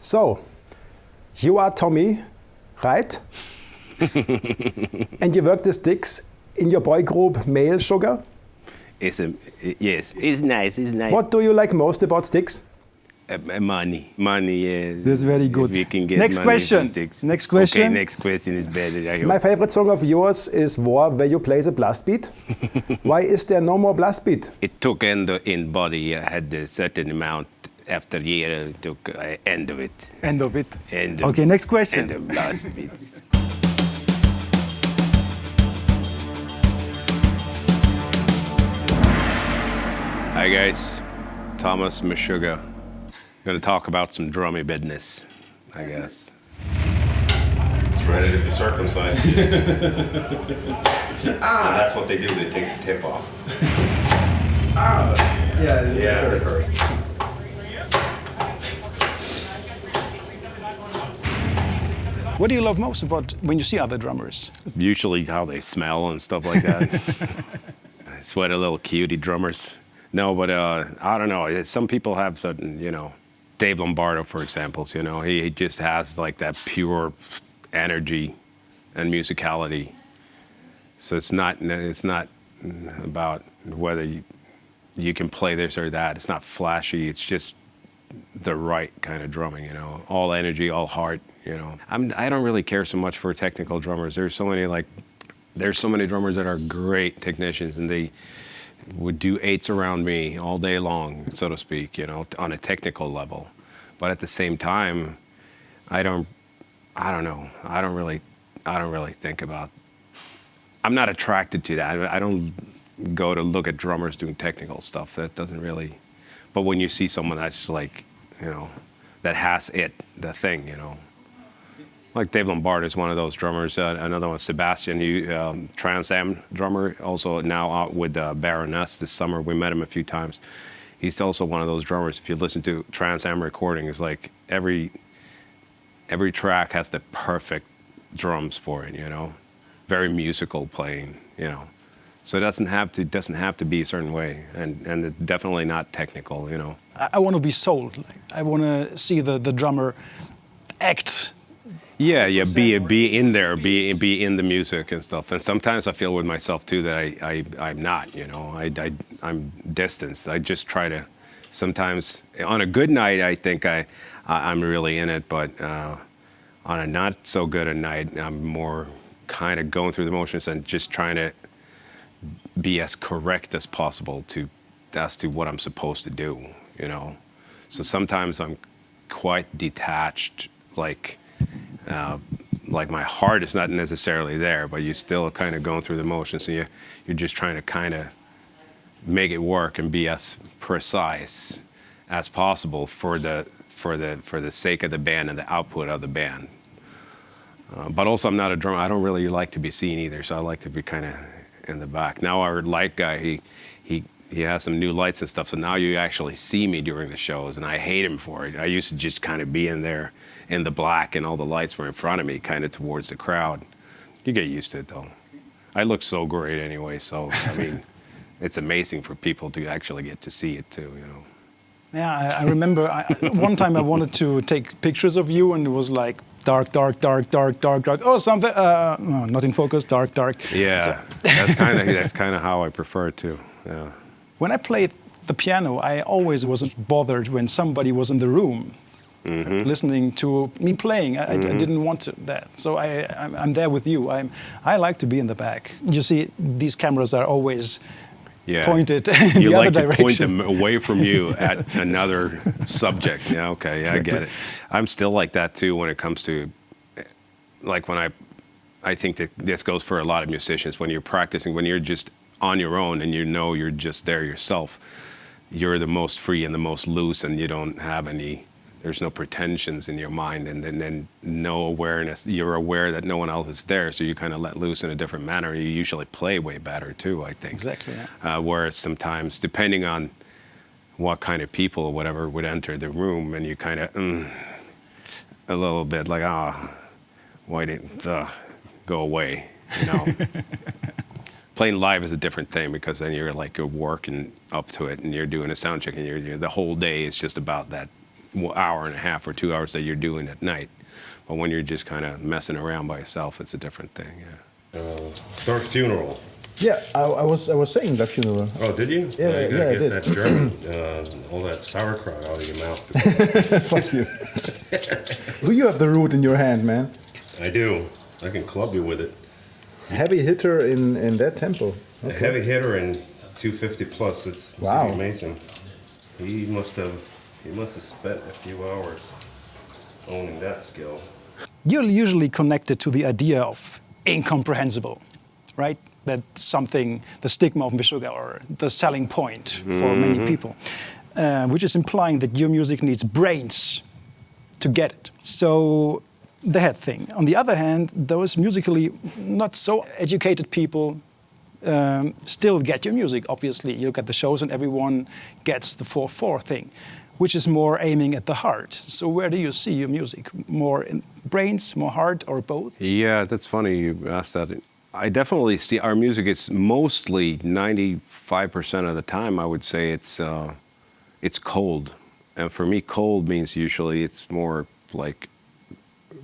So, you are Tommy, right? And you work the sticks in your boy group Meshuggah? Yes, it's nice, it's nice. What do you like most about sticks? Money, yes. This is very good. We can get Next money question. from sticks. Next question. Okay, next question is better. My favorite song of yours is War, where you play the blast beat. Why is there no more blast beat? It took end in body. I had a certain amount. After a year, it took end of it. End of it. End of, Okay, next question. End of blast beat. Hi guys, Tomas Meshuggah. Going to talk about some drummy business, I guess. It's ready to be circumcised. And that's what they do, they take the tip off. Yeah, Yeah, it hurts. What do you love most about when you see other drummers? Usually how they smell and stuff like that. I sweat a little cutie drummers. No, but I don't know. Some people have certain, Dave Lombardo, for example, he just has like that pure energy and musicality. So it's not about whether you can play this or that. It's not flashy. It's just the right kind of drumming, all energy, all heart, I don't really care so much for technical drummers. There's so many drummers that are great technicians, and they would do eights around me all day long, so to speak, on a technical level. But at the same time, I don't know. I don't really think about. I'm not attracted to that. I don't go to look at drummers doing technical stuff. That doesn't really. But when you see someone that's like, that has the thing, Like Dave Lombardo is one of those drummers. Another one, Sebastian, Trans Am drummer, also now out with Baroness this summer. We met him a few times. He's also one of those drummers. If you listen to Trans Am recordings, like every track has the perfect drums for it, very musical playing, So it doesn't have to be a certain way, and it's definitely not technical, I want to be sold. I want to see the drummer act. Yeah, be in there, be in the music and stuff. And sometimes I feel with myself too that I'm not, I'm distanced. I just try to. Sometimes on a good night, I think I'm really in it, but on a not so good a night, I'm more kind of going through the motions and just trying to be as correct as possible as to what I'm supposed to do, So sometimes I'm quite detached, like my heart is not necessarily there, but you're still kind of going through the motions, and you're just trying to kind of make it work and be as precise as possible for the sake of the band and the output of the band. But also, I'm not a drummer. I don't really like to be seen either, so I like to be kind of in the back. Now our light guy, he has some new lights and stuff, so now you actually see me during the shows, and I hate him for it. I used to just kind of be in there in the black, and all the lights were in front of me, kind of towards the crowd. You get used to it, though. I look so great anyway, so, I mean, it's amazing for people to actually get to see it, too, Yeah, I remember one time I wanted to take pictures of you, and it was like dark. Oh, something. No, not in focus. Dark. Yeah, so. that's kind of how I prefer it too. Yeah. When I played the piano, I always wasn't bothered when somebody was in the room listening to me playing. I didn't want that, so I'm there with you. I like to be in the back. You see, these cameras are always. Yeah. Pointed in the other direction. You like to point them away from you at another subject. Yeah, okay, yeah, exactly. I get it. I'm still like that too when it comes to, like when I think that this goes for a lot of musicians. When you're practicing, when you're just on your own and you're just there yourself, you're the most free and the most loose, and you don't have there's no pretensions in your mind, and then no awareness. You're aware that no one else is there, so you kind of let loose in a different manner. You usually play way better too, I think. Exactly. Yeah. Whereas sometimes, depending on what kind of people or whatever would enter the room, and you kind of a little bit like, why didn't go away, Playing live is a different thing, because then you're working up to it, and you're doing a sound check, and the whole day is just about that hour and a half or 2 hours that you're doing at night. But when you're just kind of messing around by yourself, it's a different thing. Yeah. Dark Funeral. Yeah, I was saying Dark Funeral. Oh, did you? Yeah, you gotta yeah, I get did. that German, all that sauerkraut out of your mouth. Fuck you. You have the root in your hand, man. I do. I can club you with it. Heavy hitter in that tempo. A heavy hitter in 250 plus. It's Wow. pretty amazing. He must have spent a few hours owning that skill. You're usually connected to the idea of incomprehensible, right? That's something, the stigma of Meshuggah, or the selling point for many people, which is implying that your music needs brains to get it. So the head thing. On the other hand, those musically not so educated people still get your music, obviously. You look at the shows and everyone gets the 4/4 thing, which is more aiming at the heart. So where do you see your music? More in brains, more heart, or both? Yeah, that's funny you asked that. I definitely see our music, it's mostly 95% of the time, I would say it's cold. And for me, cold means usually it's more like,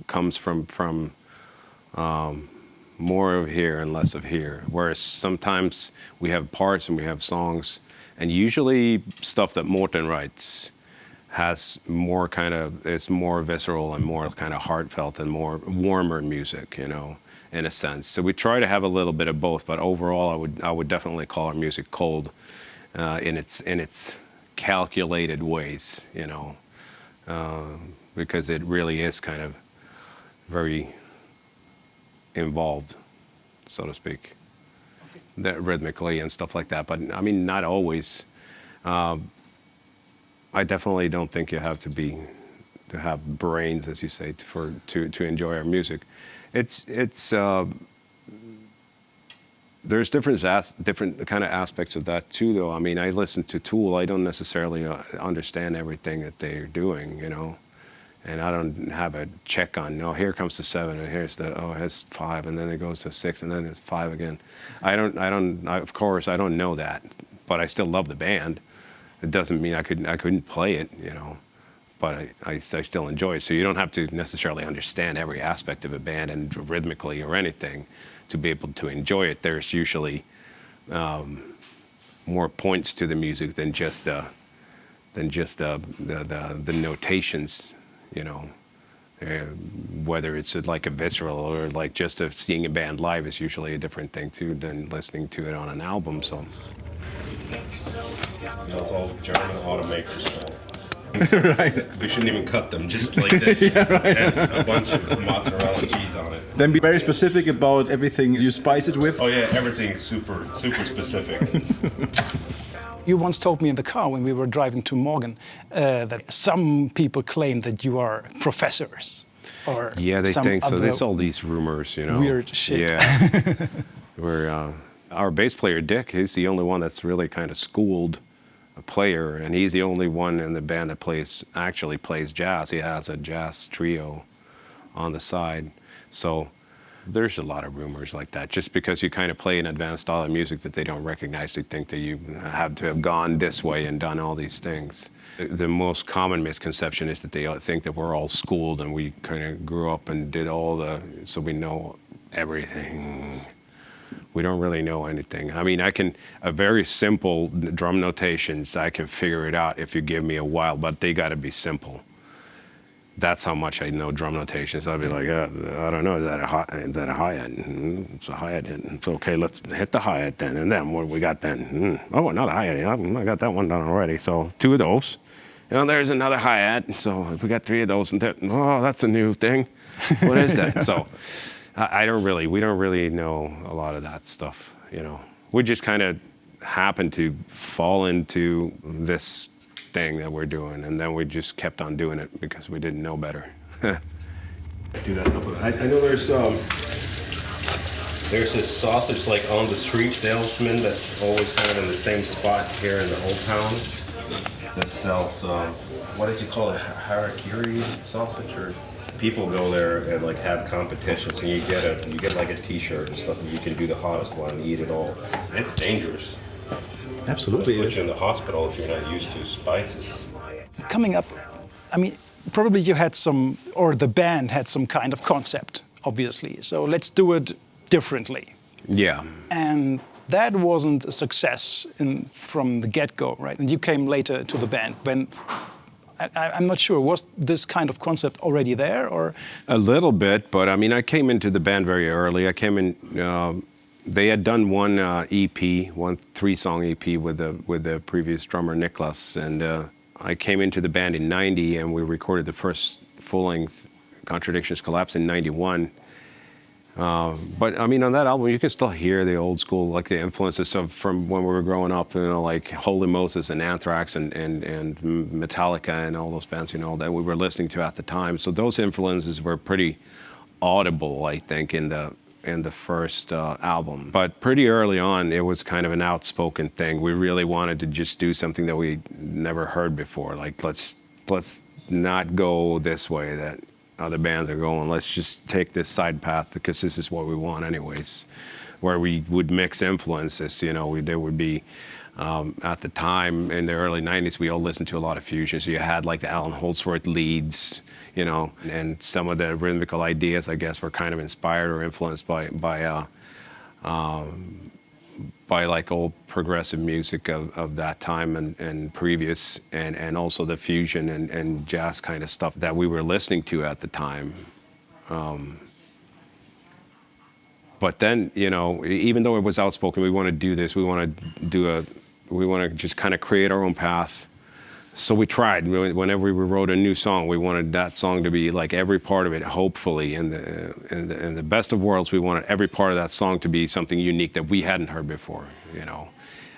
comes from more of here and less of here. Whereas sometimes we have parts and we have songs, and usually stuff that Morten writes has more kind of, it's more visceral and more kind of heartfelt and more warmer music, you know, in a sense. So we try to have a little bit of both, but overall I would definitely call our music cold in its calculated ways, you know, because it really is kind of very involved, so to speak, that rhythmically and stuff like that. But I mean, not always. I definitely don't think you have to have brains, as you say, to enjoy our music. There's different kind of aspects of that too, though. I mean, I listen to Tool. I don't necessarily understand everything that they're doing, you know. And I don't have a check on, no, here comes the 7, and here's the, oh, here's 5, and then it goes to 6, and then it's 5 again. Of course, I don't know that, but I still love the band. It doesn't mean I couldn't play it, you know, but I still enjoy it. So you don't have to necessarily understand every aspect of a band and rhythmically or anything to be able to enjoy it. There's usually more points to the music than just the notations. You know, whether it's like a visceral or like just seeing a band live is usually a different thing too than listening to it on an album. So That's all German automakers' fault. Right. We shouldn't even cut them, just like this. Yeah, right. And a bunch of mozzarella cheese on it. Then be very specific about everything you spice it with. Oh yeah, everything is super specific. You once told me in the car when we were driving to Morgan that some people claim that you are professors. Or yeah, they think so. There's all these rumors, you know. Weird shit. Yeah. Our bass player, Dick, he's the only one that's really kind of schooled a player, and he's the only one in the band that actually plays jazz. He has a jazz trio on the side. So there's a lot of rumors like that. Just because you kind of play an advanced style of music that they don't recognize, they think that you have to have gone this way and done all these things. The most common misconception is that they think that we're all schooled and we kind of grew up and did so we know everything. We don't really know anything. I mean, a very simple drum notations, I can figure it out if you give me a while, but they got to be simple. That's how much I know drum notations. I'll be like, I don't know, is that a hi-hat? It's a hi-hat. It's okay, let's hit the hi-hat then. And then what we got then? Oh, another hi-hat. I got that one done already. So 2 of those. And there's another hi-hat. So we got 3 of those. And oh, that's a new thing. What is that? So we don't really know a lot of that stuff, you know. We just kind of happened to fall into this thing that we're doing, and then we just kept on doing it because we didn't know better. Do that stuff. I know there's this sausage like on the street salesman that's always kind of in the same spot here in the old town that sells what is it called, a harakiri sausage, or people go there and like have competitions, and you get like a T-shirt and stuff, and you can do the hottest one and eat it all. And it's dangerous. Absolutely. It'll put you in the hospital if you're not used to spices. Coming up I mean, probably you had some, or the band had some kind of concept, obviously. So let's do it differently. Yeah. And that wasn't a success from the get-go, right? And you came later to the band. When I'm not sure, was this kind of concept already there, or? A little bit, but I mean, I came into the band very early. I came in. They had done one EP, one 3-song EP with the previous drummer Niklas, and I came into the band in '90, and we recorded the first full-length Contradictions Collapse in '91. But I mean, on that album, you can still hear the old school, like the influences from when we were growing up, you know, like Holy Moses and Anthrax and Metallica and all those bands, you know, that we were listening to at the time. So those influences were pretty audible, I think, in the first album. But pretty early on, it was kind of an outspoken thing. We really wanted to just do something that we never heard before. Like, let's not go this way that other bands are going. Let's just take this side path because this is what we want anyways. Where we would mix influences, you know, there would be, at the time in the early 90s, we all listened to a lot of fusion. So you had like the Alan Holdsworth leads, you know, and some of the rhythmical ideas, I guess, were kind of inspired or influenced by like old progressive music of that time and previous, and also the fusion and jazz kind of stuff that we were listening to at the time. But then, you know, even though it was outspoken, we want to do this, we want to just kind of create our own path. So we tried. Whenever we wrote a new song, we wanted that song to be like every part of it, hopefully. In the best of worlds, we wanted every part of that song to be something unique that we hadn't heard before. You know,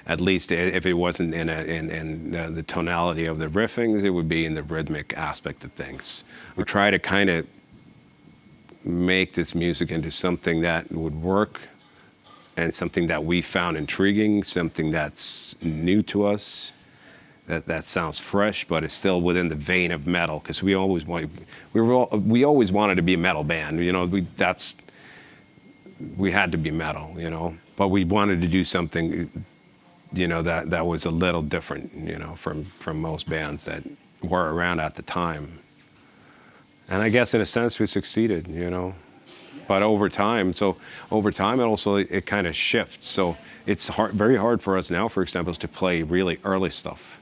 at least if it wasn't in the tonality of the riffings, it would be in the rhythmic aspect of things. We try to kind of make this music into something that would work, and something that we found intriguing, something that's new to us. That sounds fresh, but it's still within the vein of metal, because we always wanted to be a metal band. You know, we had to be metal. You know, but we wanted to do something, you know, that was a little different, you know, from most bands that were around at the time. And I guess in a sense we succeeded, you know. But over time, it kind of shifts. So it's very hard for us now, for example, to play really early stuff.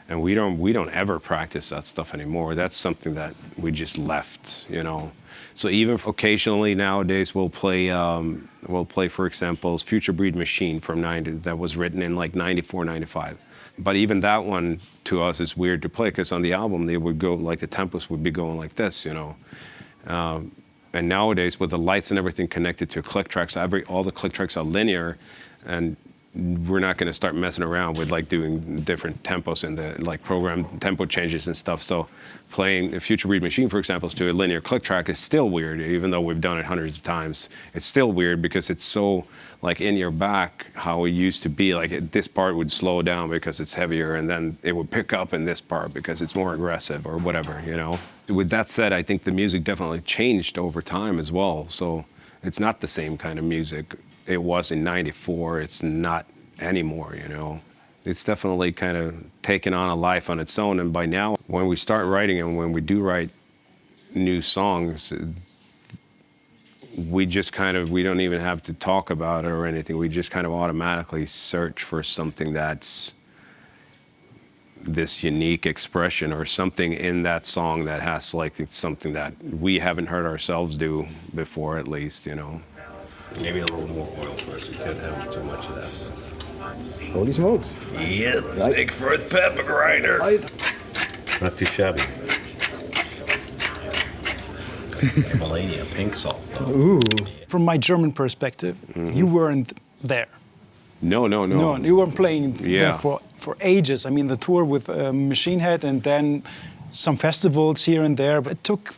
And we don't ever practice that stuff anymore. That's something that we just left, you know. So even occasionally nowadays we'll play, for example, Future Breed Machine from '90, that was written in like '94, '95. But even that one to us is weird to play, because on the album they would go, like the tempos would be going like this, you know. And nowadays with the lights and everything connected to click tracks, all the click tracks are linear, and we're not going to start messing around with like doing different tempos in the like program tempo changes and stuff. So playing a Future Breed Machine, for example, to a linear click track is still weird, even though we've done it hundreds of times. It's still weird because it's so like in your back how it used to be. Like this part would slow down because it's heavier, and then it would pick up in this part because it's more aggressive or whatever, you know. With that said, I think the music definitely changed over time as well. So it's not the same kind of music it was in '94. It's not anymore, you know. It's definitely kind of taken on a life on its own. And by now, when we start writing and when we do write new songs, we don't even have to talk about it or anything. We just kind of automatically search for something that's this unique expression, or something in that song that has like something that we haven't heard ourselves do before, at least, you know. Maybe a little more oil first. You can't have too much of that. Holy smokes. Yeah, Right. big first pepper grinder. Right. Not too shabby. Melania, pink salt. Ooh. From my German perspective, you weren't there. No. No, you weren't playing Yeah. there for ages. I mean, the tour with Machine Head, and then some festivals here and there. But it took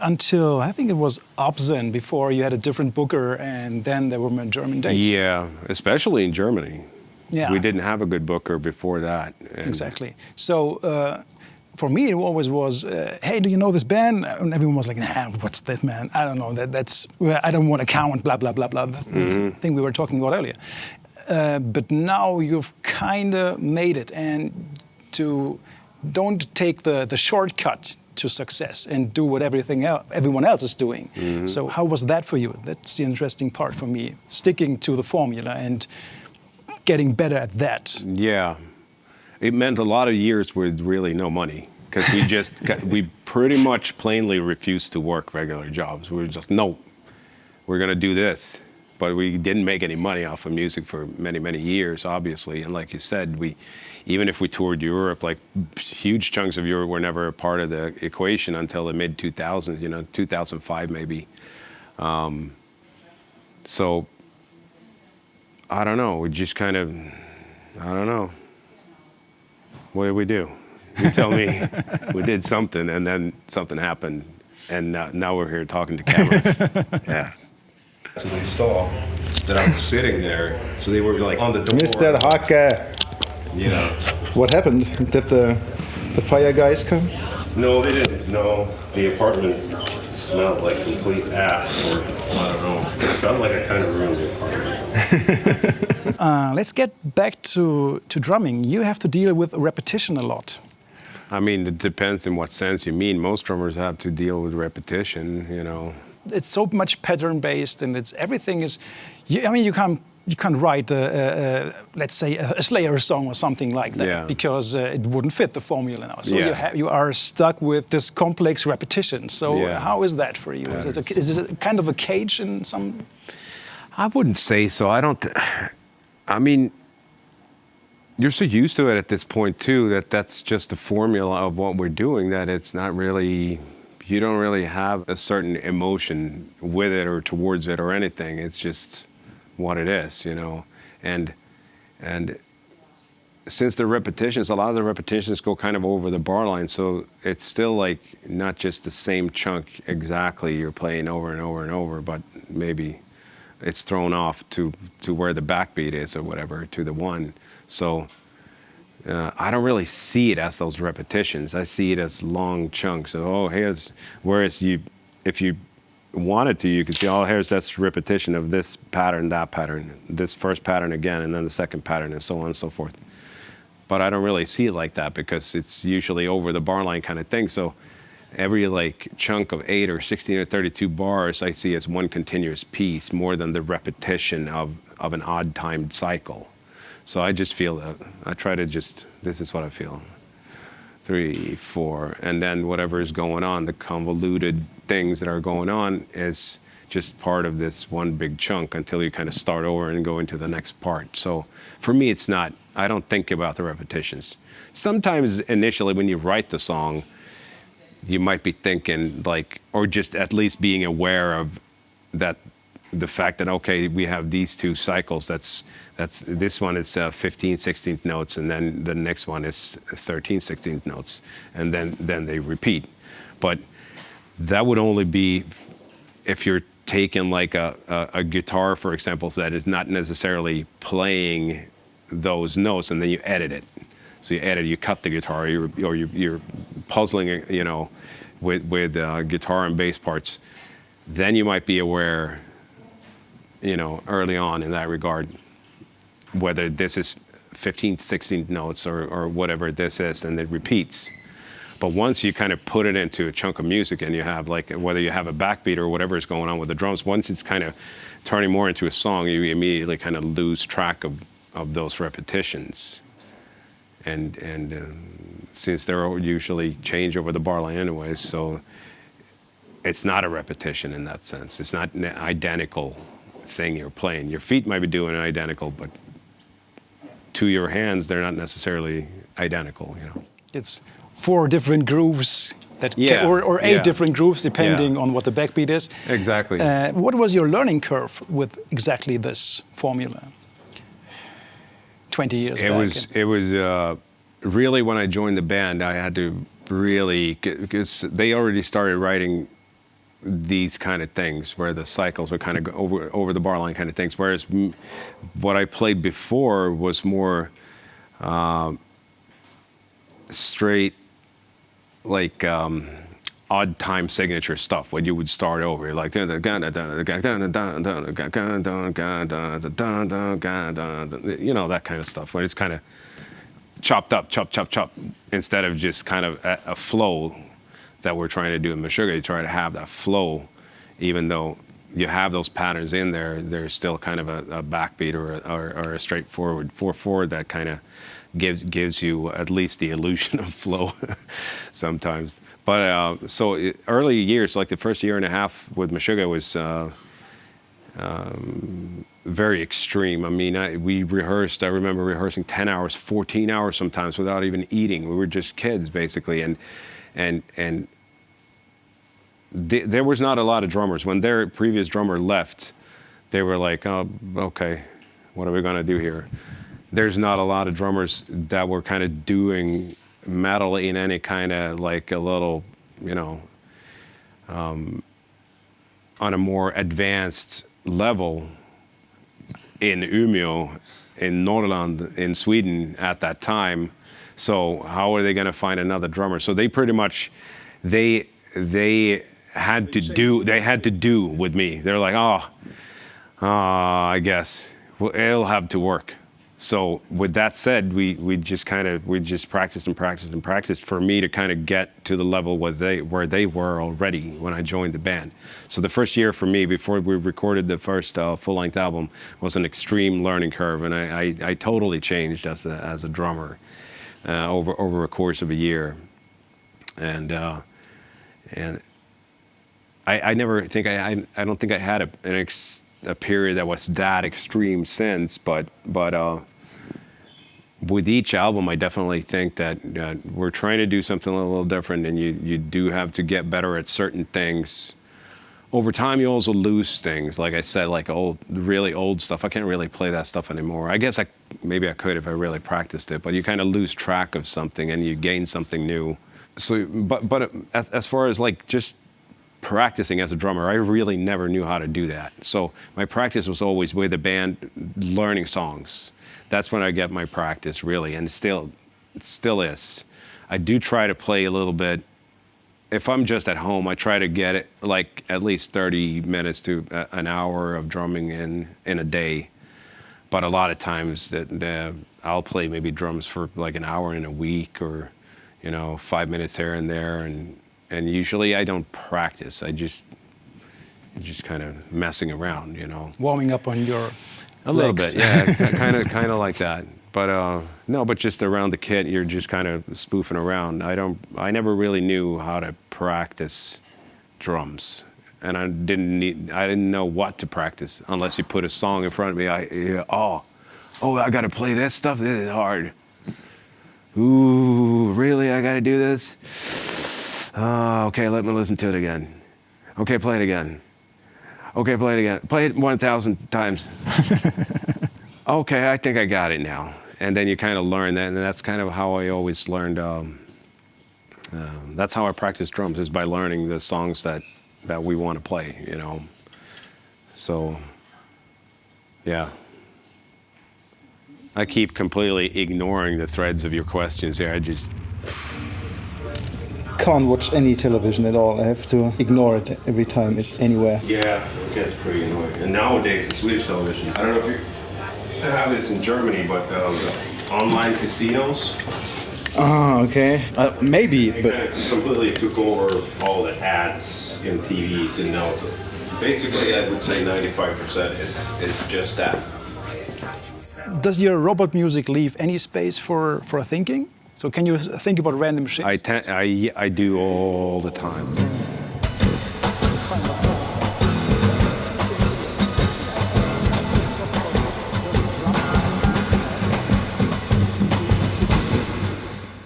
until, I think it was Absen, before you had a different booker, and then there were German dates. Yeah, especially in Germany. Yeah. We didn't have a good booker before that. And Exactly. So for me, it always was, hey, do you know this band? And everyone was like, nah, what's this, man? I don't know. That's I don't want to count, blah, blah, blah, blah. The thing we were talking about earlier. But now you've kind of made it. And don't take the shortcut to success and do what everyone else is doing. So how was that for you? That's the interesting part for me, sticking to the formula and getting better at that. Yeah, it meant a lot of years with really no money, because we pretty much plainly refused to work regular jobs. We were just, no, we're gonna do this. But we didn't make any money off of music for many, many years, obviously. And like you said, even if we toured Europe, like huge chunks of Europe were never a part of the equation until the mid-2000s, 2005 maybe. So I don't know, we just kind of, I don't know. What did we do? You tell me. We did something, and then something happened, and now we're here talking to cameras. Yeah. So they saw that I was sitting there, so they were like on the door. Mr. Haake, Yeah. what happened? Did the fire guys come? No, they didn't. No, the apartment smelled like complete ass, or I don't know. It felt like I kind of ruined the apartment. Let's get back to drumming. You have to deal with repetition a lot. I mean, it depends in what sense you mean. Most drummers have to deal with repetition, It's so much pattern based, and everything is. You can't write let's say a Slayer song or something like that, because it wouldn't fit the formula now. So you are stuck with this complex repetition. So how is that for you? Is it a kind of a cage in some? I wouldn't say so. I mean, you're so used to it at this point too, that's just the formula of what we're doing, that it's not really. You don't really have a certain emotion with it or towards it or anything. It's just what it is, And since a lot of the repetitions go kind of over the bar line, so it's still like not just the same chunk exactly you're playing over and over and over, but maybe it's thrown off to where the backbeat is or whatever, to the one. So I don't really see it as those repetitions. I see it as long chunks of, whereas if you wanted to, you could see, here's this repetition of this pattern, that pattern, this first pattern again, and then the second pattern, and so on and so forth. But I don't really see it like that, because it's usually over the bar line kind of thing. So every chunk of 8 or 16 or 32 bars I see as one continuous piece, more than the repetition of an odd timed cycle. So I just feel that. I try to this is what I feel. 3, 4, and then whatever is going on, the convoluted things that are going on is just part of this one big chunk until you kind of start over and go into the next part. So for me, it's not, I don't think about the repetitions. Sometimes initially when you write the song, you might be thinking or just at least being aware of that, the fact that, okay, we have these 2 cycles, this one is 15 16th notes, and then the next one is 13 16th notes, and then they repeat. But that would only be if you're taking a guitar, for example, that is not necessarily playing those notes, and then you edit it. So you cut the guitar, or you're puzzling it, with guitar and bass parts. Then you might be aware, early on in that regard, whether this is 15th, 16th notes or whatever this is, and it repeats. But once you kind of put it into a chunk of music, and you have whether you have a backbeat or whatever is going on with the drums, once it's kind of turning more into a song, you immediately kind of lose track of those repetitions. And since they're usually change over the bar line anyways, so it's not a repetition in that sense. It's not an identical thing you're playing. Your feet might be doing it identical, but to your hands, they're not necessarily identical. It's 4 different grooves or 8 different grooves depending on what the backbeat is. Exactly. What was your learning curve with exactly this formula? 20 years back. It was really, when I joined the band, I had to really, because they already started writing these kind of things where the cycles would kind of go over the bar line kind of things, whereas what I played before was more straight, odd time signature stuff, when you would start over, that kind of stuff, where it's kind of chopped up, chop, chop, chop, instead of just kind of a flow. that we're trying to do in Meshuggah. You try to have that flow, even though you have those patterns in there, there's still kind of a backbeat or a straightforward 4/4 that kind of gives you at least the illusion of flow sometimes. But early years, like the first year and a half with Meshuggah was very extreme. I mean, we rehearsed, I remember rehearsing 10 hours, 14 hours sometimes without even eating. We were just kids, basically. And there was not a lot of drummers. When their previous drummer left, they were like, oh, okay, what are we going to do here? There's not a lot of drummers that were kind of doing metal in any kind of like a little, you know, on a more advanced level in Umeå, in Norrland, in Sweden at that time. So how are they going to find another drummer? So they pretty much, they had to do with me. They're like, I guess it'll have to work. So with that said, we just practiced and practiced and practiced for me to kind of get to the level where they were already when I joined the band. So the first year for me, before we recorded the first full-length album, was an extreme learning curve, and I totally changed as a drummer over a course of a year, and I never think I don't think I had a period that was that extreme since, but with each album, I definitely think that we're trying to do something a little different, and you do have to get better at certain things. Over time, you also lose things. Like I said, like really old stuff. I can't really play that stuff anymore. I guess maybe I could if I really practiced it, but you kind of lose track of something and you gain something new. So, but as far as like just practicing as a drummer, I really never knew how to do that. So my practice was always with the band, learning songs. That's when I get my practice, really, and it still is. I do try to play a little bit. If I'm just at home, I try to get it like at least 30 minutes to an hour of drumming in a day. But a lot of times I'll play maybe drums for like an hour in a week, or 5 minutes here and there, and usually I don't practice. I just kind of messing around, Warming up on your a little bit, yeah, kind of like that. But no, but just around the kit, you're just kind of spoofing around. I never really knew how to practice drums, and I didn't know what to practice unless you put a song in front of me. I got to play that stuff. This is hard. Ooh, really? I got to do this? Okay, let me listen to it again. Okay, play it again. Okay, play it again. Play it 1,000 times. Okay, I think I got it now. And then you kind of learn that, and that's kind of how I always learned. That's how I practice drums, is by learning the songs that we want to play, So, yeah. I keep completely ignoring the threads of your questions here. I just can't watch any television at all. I have to ignore it every time it's anywhere. Yeah, it gets pretty annoying. And nowadays, it's Swedish television. I don't know if you have this in Germany, but online casinos. Ah, okay. Maybe, They but kind of completely took over all the ads in TVs, and now, so basically, I would say 95% is just that. Does your robot music leave any space for thinking? So can you think about random shit? I do all the time.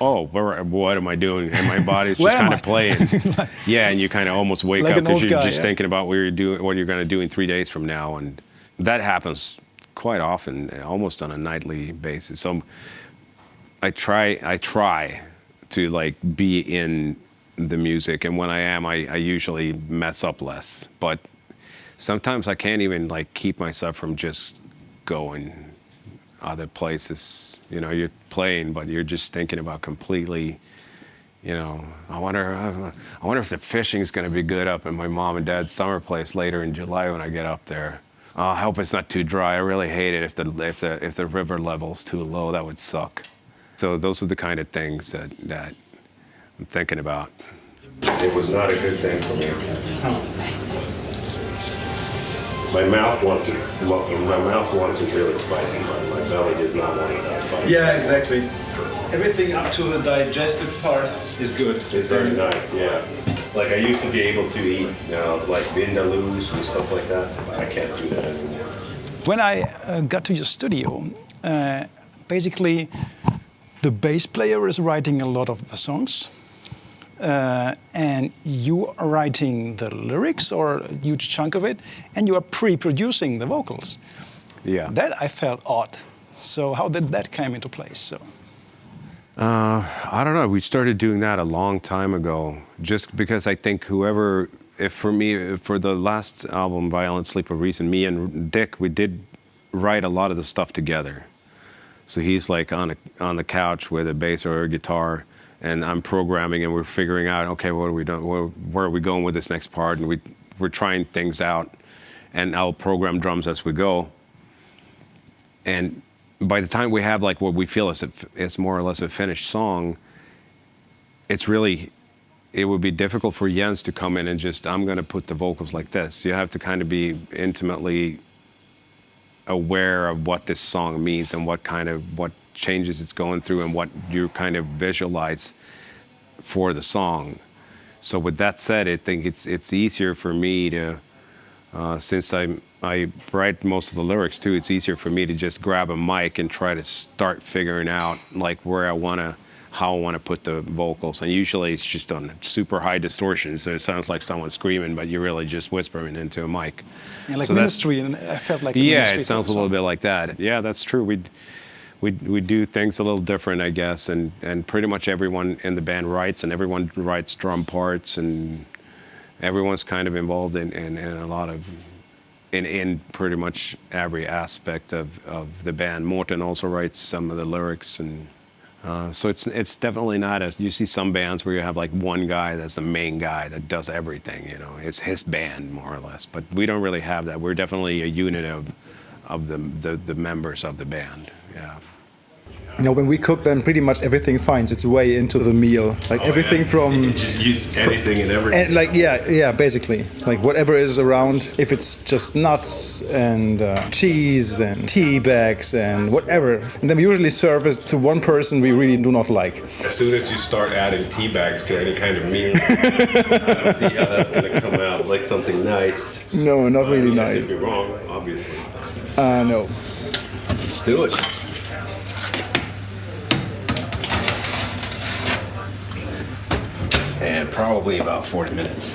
Oh, what am I doing? And my body's just kind of playing. Yeah, and you kind of almost wake like up because you're just yeah. thinking about what you're going to do in 3 days from now, and that happens quite often, almost on a nightly basis. So I try to like be in the music, and when I am, I usually mess up less. But sometimes I can't even like keep myself from just going other places. You're playing, but you're just thinking about completely. I wonder if the fishing is going to be good up in my mom and dad's summer place later in July when I get up there. I hope it's not too dry. I really hate it if the river level's too low. That would suck. So those are the kind of things that I'm thinking about It was not a good thing for me. My mouth wants it really spicy, but my belly does not want it that spicy. Yeah, exactly. Everything up to the digestive part is good. It's very nice, yeah. Like I used to be able to eat like vindaloos and stuff like that. I can't do that anymore. When I got to your studio, basically the bass player is writing a lot of the songs. And you are writing the lyrics, or a huge chunk of it, and you are pre-producing the vocals. Yeah. That I felt odd. So how did that come into place? So. I don't know. We started doing that a long time ago, just because I think for the last album, Violent Sleep of Reason, me and Dick, we did write a lot of the stuff together. So he's like on the couch with a bass or a guitar, and I'm programming, and we're figuring out, okay, what are we doing? Where are we going with this next part? And we're trying things out, and I'll program drums as we go. And by the time we have like what we feel is more or less a finished song, it would be difficult for Jens to come in and just, I'm going to put the vocals like this. You have to kind of be intimately aware of what this song means and what changes it's going through and what you kind of visualize for the song. So with that said, I think it's easier for me to, since I write most of the lyrics too, it's easier for me to just grab a mic and try to start figuring out like how I want to put the vocals. And usually it's just on super high distortion, so it sounds like someone's screaming, but you're really just whispering into a mic. Yeah, like so Ministry, and I felt like it sounds a little bit like that. Yeah, that's true. We do things a little different, I guess, and pretty much everyone in the band writes, and everyone writes drum parts, and everyone's kind of involved in a lot of in pretty much every aspect of the band. Morten also writes some of the lyrics, and so it's definitely not as you see some bands where you have like one guy that's the main guy that does everything. You know, it's his band more or less. But we don't really have that. We're definitely a unit of the members of the band. Yeah. You know, when we cook, then pretty much everything finds its way into the meal. Like everything from... You just use anything and everything. And like, yeah, basically. Like whatever is around, if it's just nuts and cheese and tea bags and whatever. And then we usually serve it to one person we really do not like. As soon as you start adding tea bags to any kind of meal, I don't see how that's going to come out. Like something nice. No, not really nice. You're wrong, obviously. No. Let's do it. And probably about 40 minutes.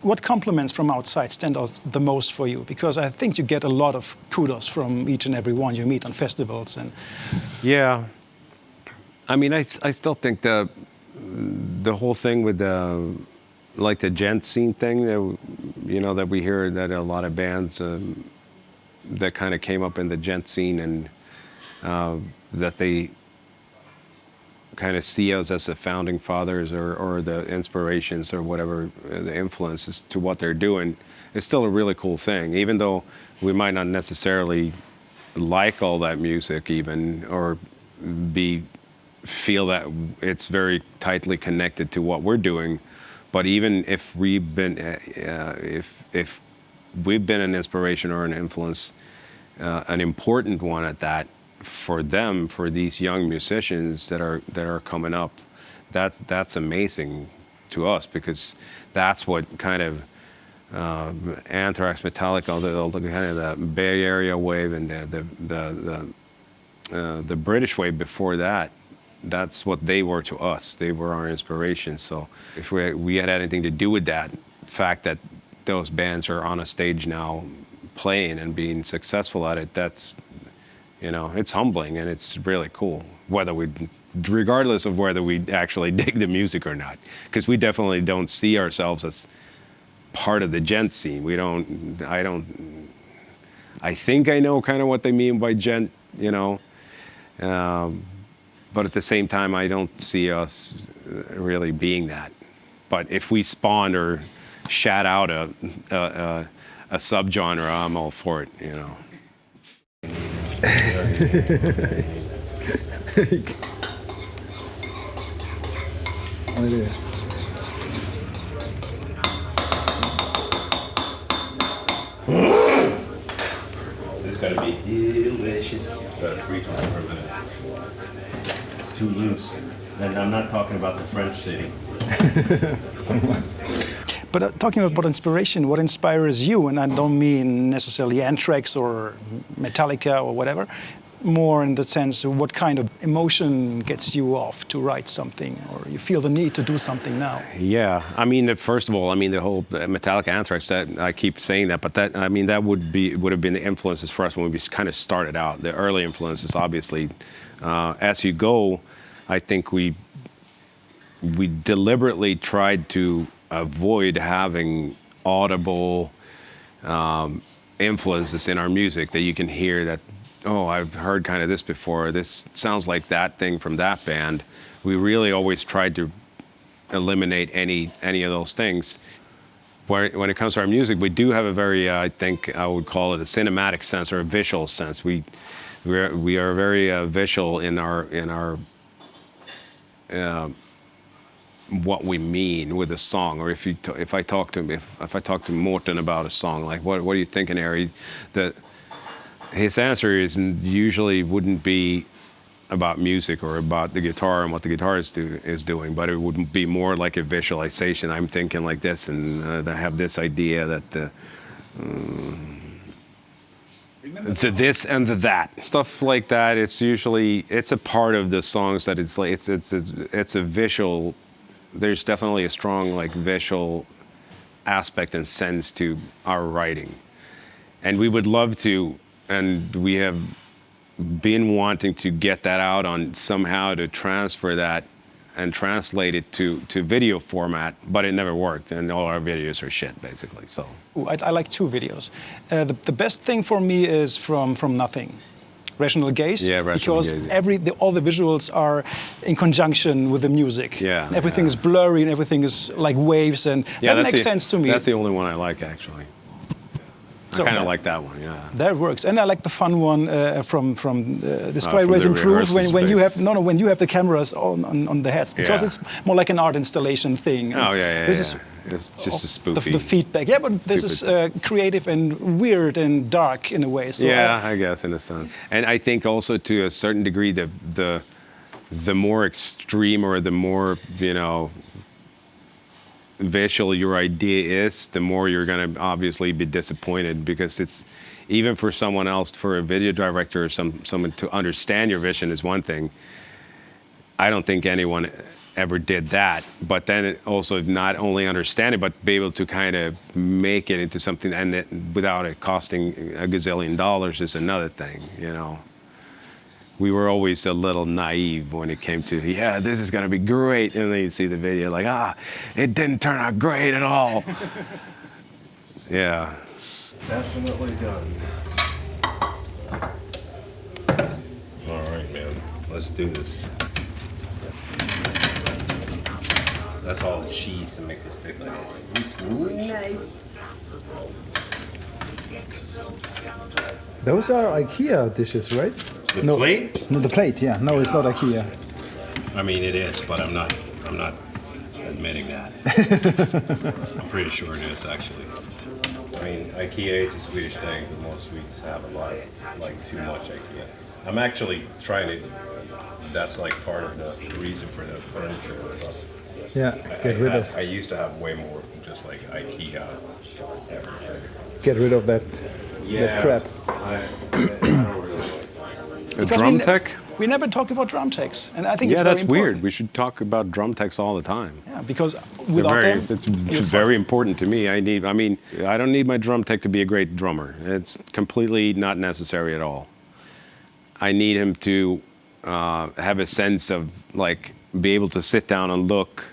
What compliments from outside stand out the most for you? Because I think you get a lot of kudos from each and every one you meet on festivals. And yeah, I mean, I still think the whole thing with the gent scene thing that that we hear that a lot of bands that kind of came up in the gent scene, and that they kind of see us as the founding fathers or the inspirations or whatever, the influences to what they're doing, is still a really cool thing. Even though we might not necessarily like all that music even, or feel that it's very tightly connected to what we're doing, but even if we've been if we've been an inspiration or an influence, an important one at that, for them, for these young musicians that are coming up, that's amazing to us, because that's what kind of Anthrax, Metallica, the kind of the Bay Area wave and the British wave before that. That's what they were to us. They were our inspiration. So if we had anything to do with that fact that those bands are on a stage now playing and being successful at it, that's, it's humbling and it's really cool, regardless of whether we actually dig the music or not, because we definitely don't see ourselves as part of the gent scene. I think I know kind of what they mean by gent, but at the same time, I don't see us really being that. But if we spawned or shat out a subgenre, I'm all for it, It is. gonna be delicious. Gotta freeze it for a minute. It's too loose. And I'm not talking about the French city. But talking about inspiration, what inspires you, and I don't mean necessarily Anthrax or Metallica or whatever, more in the sense of what kind of emotion gets you off to write something, or you feel the need to do something now? Yeah, I mean, first of all, I mean, the whole Metallica Anthrax, that I keep saying that, but that, I mean, that would have been the influences for us when we kind of started out. The early influences, obviously. As you go, I think we deliberately tried to avoid having audible influences in our music that you can hear that, oh, I've heard kind of this before. This sounds like that thing from that band. We really always tried to eliminate any of those things. When it comes to our music, we do have a very, I think I would call it a cinematic sense or a visual sense. We are very visual in our what we mean with a song, or if I talk to Morten about a song, like what are you thinking, Harry? His answer usually wouldn't be about music or about the guitar and what the guitar is doing, but it would be more like a visualization. I'm thinking like this, and I have this idea that to this and to that, stuff like that. It's a part of the songs that it's like it's a visual. There's definitely a strong like visual aspect and sense to our writing, and we would love to, and we have been wanting to get that out on somehow to transfer that and translate it to video format, but it never worked, and all our videos are shit basically. So I like two videos. The best thing for me is from Nothing. Rational Gaze, yeah, because Gaze, yeah. All the visuals are in conjunction with the music. Yeah, everything is blurry and everything is like waves, and that makes sense to me. That's the only one I like, actually. So I kind of like that one, yeah. That works, and I like the fun one from Destroy, Raise, Improve when you have the cameras on the heads, because it's more like an art installation thing. Oh yeah. This is it's just a spoofy. The feedback, yeah, but this is creative and weird and dark in a way. So yeah, I guess in a sense, and I think also to a certain degree the more extreme or the more visual your idea is, the more you're going to obviously be disappointed, because it's even for someone else, for a video director or someone to understand your vision is one thing. I don't think anyone ever did that, but then it also not only understand it, but be able to kind of make it into something, and without it costing $1 gazillion is another thing, We were always a little naive when it came to, yeah, this is going to be great. And then you see the video like, it didn't turn out great at all. Yeah. Definitely done. All right, man. Let's do this. That's all the cheese that makes it stick like it. It's nice. Those are IKEA dishes, right? The plate? No, the plate, yeah. No, it's not IKEA. I mean, it is, but I'm not admitting that. I'm pretty sure it is, actually. I mean, IKEA is a Swedish thing, but most Swedes have a lot, like too much IKEA. I'm actually trying to, that's like part of the reason for the furniture and stuff. Yeah, get rid of. I used to have way more just like IKEA everything. Get rid of that crap. I don't really like a drum tech? We never talk about drum techs, and I think it's very that's important. Weird. We should talk about drum techs all the time. Yeah, because without them, it's very important to me. I don't need my drum tech to be a great drummer. It's completely not necessary at all. I need him to have a sense of like be able to sit down and look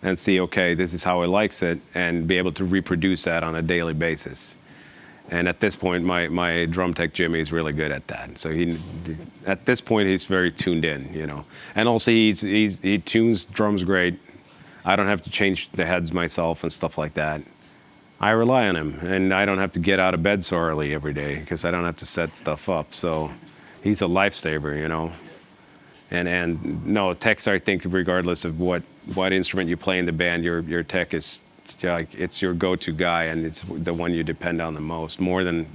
and see, okay, this is how he likes it, and be able to reproduce that on a daily basis. And at this point, my drum tech Jimmy is really good at that. So at this point, he's very tuned in, And also, he tunes drums great. I don't have to change the heads myself and stuff like that. I rely on him, and I don't have to get out of bed so early every day because I don't have to set stuff up. So he's a lifesaver, And no, techs, I think, regardless of what instrument you play in the band, your tech is. It's your go-to guy, and it's the one you depend on the most, more than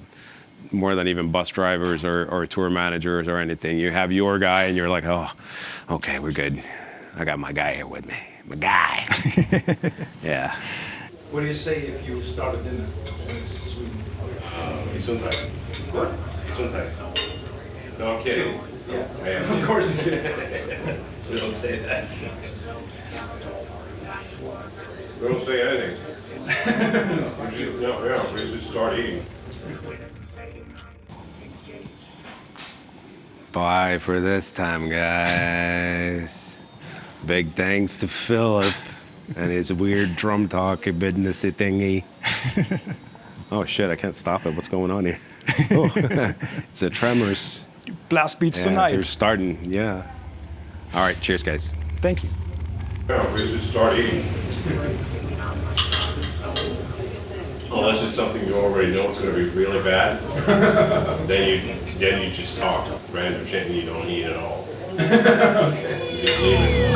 more than even bus drivers or tour managers or anything. You have your guy and you're like, oh, okay, we're good. I got my guy here with me. My guy. Yeah. What do you say if you started in Sweden? Gesundheit. What? Gesundheit. No, I'm kidding. Yeah. I am. Of course you do. We don't say that. We don't say anything. We just start eating. Bye for this time, guys. Big thanks to Philip and his weird drum talk businessy thingy. Oh shit, I can't stop it. What's going on here? Oh, it's a Tremors. Blast beats Yeah, tonight. they're starting, yeah. All right, cheers, guys. Thank you. Yeah, we just start eating. Unless it's something you already know it's going to be really bad, then you just talk random shit and you don't eat at all. Okay. You just leave it.